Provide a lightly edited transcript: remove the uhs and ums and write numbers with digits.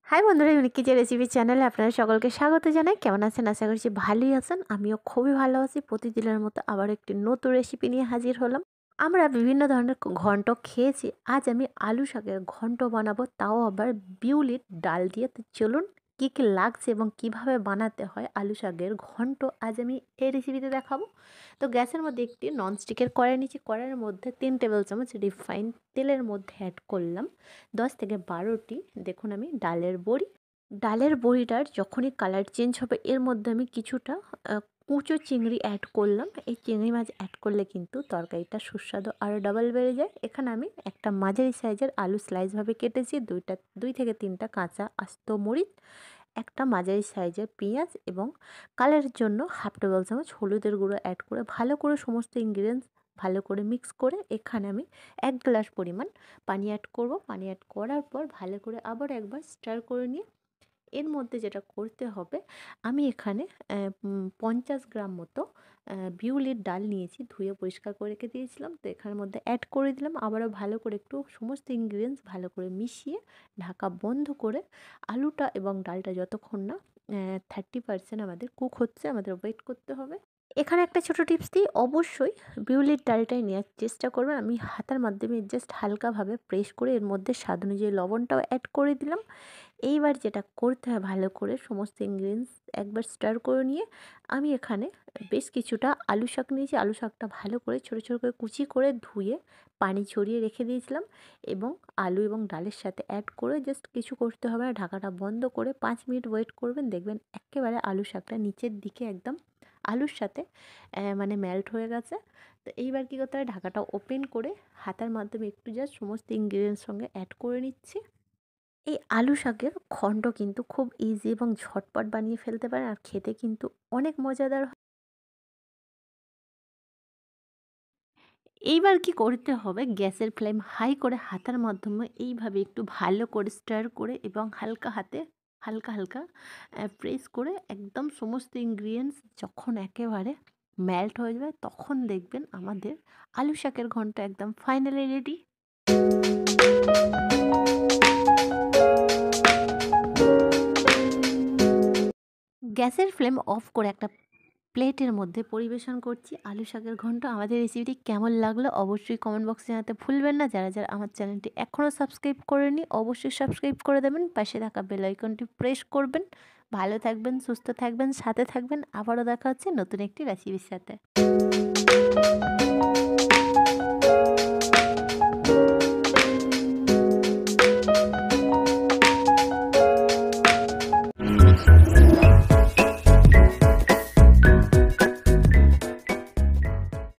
High বন্ধুরা, unique kitchen recipe চ্যানেলে আপনারা সকলকে স্বাগত জানাই। কেমন আছেন? আশা করছি ভালোই আছেন। আমিও খুবই ভালো আছি। প্রতিদিনের মতো আবার একটি নতুন রেসিপি নিয়ে হাজির হলাম। আমরা বিভিন্ন ধরনের ঘন্ট খেয়েছি। আজ আমি আলু শাকের ঘন্ট বানাবো, তাও আবার বিউলির ডাল দিয়ে। তো চলুন কী কী লাগছে এবং কিভাবে বানাতে হয় আলু শাকের ঘন্ট আজ আমি এই রেসিপিতে দেখাবো। তো গ্যাসের মধ্যে একটি ননস্টিকের কড়াই নিয়েছি। কড়াইয়ের মধ্যে 3 টেবিল চামচ রিফাইন তেলের মধ্যে অ্যাড করলাম 10 থেকে 12টি দেখুন আমি ডালের বড়িটার যখনই কালার চেঞ্জ হবে এর মধ্যে আমি কিছুটা কুচো চিংড়ি অ্যাড করলাম। এই চিংড়ি মাছ অ্যাড করলে কিন্তু তরকারিটা সুস্বাদু আরও ডাবল বেড়ে যায়। এখানে আমি একটা মাঝারি সাইজের আলু স্লাইসভাবে কেটেছি, 2 থেকে 3টা কাঁচা আস্ত মরিচ, একটা মাঝারি সাইজের পেঁয়াজ এবং কালারের জন্য 1/2 টেবিল চামচ হলুদের গুঁড়ো অ্যাড করে ভালো করে সমস্ত ইনগ্রিডিয়েন্টস ভালো করে মিক্স করে এখানে আমি 1 গ্লাস পরিমাণ পানি অ্যাড করব। পানি অ্যাড করার পর ভালো করে আবার একবার স্টার করে নিয়ে এর মধ্যে যেটা করতে হবে, আমি এখানে 50 গ্রাম মতো বিউলির ডাল নিয়েছি, ধুয়ে পরিষ্কার করে রেখে দিয়েছিলাম। তো এখানের মধ্যে অ্যাড করে দিলাম। আবারও ভালো করে একটু সমস্ত ইনগ্রিডিয়েন্টস ভালো করে মিশিয়ে ঢাকা বন্ধ করে আলুটা এবং ডালটা যতক্ষণ না 30% আমাদের কুক হচ্ছে আমাদের ওয়েট করতে হবে। এখানে একটা ছোটো টিপস দিই, অবশ্যই বিউলির ডালটাই নেওয়ার চেষ্টা করবেন। আমি হাতার মাধ্যমে জাস্ট হালকাভাবে প্রেস করে এর মধ্যে স্বাদ অনুযায়ী লবণটাও অ্যাড করে দিলাম। এইবার যেটা করতে হয়, ভালো করে সমস্ত ইনগ্রিডিয়েন্টস একবার স্টার করে নিয়ে আমি এখানে বেশ কিছুটা আলু শাক নিয়েছি। আলু শাকটা ভালো করে ছোটো ছোটো করে কুচি করে ধুয়ে পানি ছড়িয়ে রেখে দিয়েছিলাম এবং আলু এবং ডালের সাথে অ্যাড করে জাস্ট কিছু করতে হবে না, ঢাকাটা বন্ধ করে 5 মিনিট ওয়েট করবেন। দেখবেন একেবারে আলু শাকটা নিচের দিকে একদম আলুর সাথে মানে মেল্ট হয়ে গেছে। তো এইবার কী করতে হবে, ঢাকাটা ওপেন করে হাতার মাধ্যমে একটু জাস্ট সমস্ত ইনগ্রিডিয়েন্টস সঙ্গে অ্যাড করে নিচ্ছি। এই আলু শাকের ঘন্ট কিন্তু খুব ইজি এবং ঝটপট বানিয়ে ফেলতে পারেন, আর খেতে কিন্তু অনেক মজাদার হয়। এইবার কি করতে হবে, গ্যাসের ফ্লেম হাই করে হাতার মাধ্যমে এইভাবে একটু ভালো করে স্টার করে এবং হালকা হাতে হালকা হালকা প্রেস করে একদম সমস্ত ইনগ্রিডিয়েন্টস যখন একেবারে মেল্ট হয়ে যাবে তখন দেখবেন আমাদের আলু শাকের ঘন্ট একদম ফাইনালি রেডি। গ্যাসের ফ্লেম অফ করে একটা প্লেটের মধ্যে পরিবেশন করছি আলু শাকের ঘন্ট। আমাদের রেসিপিটি কেমন লাগলো অবশ্যই কমেন্ট বক্সে জানাতে ভুলবেন না। যারা যারা আমার চ্যানেলটি এখনও সাবস্ক্রাইব করেনি অবশ্যই সাবস্ক্রাইব করে দেবেন, পাশে থাকা বেল আইকনটি প্রেস করবেন। ভালো থাকবেন, সুস্থ থাকবেন, সাথে থাকবেন। আবারও দেখা হচ্ছে নতুন একটি রেসিপির সাথে।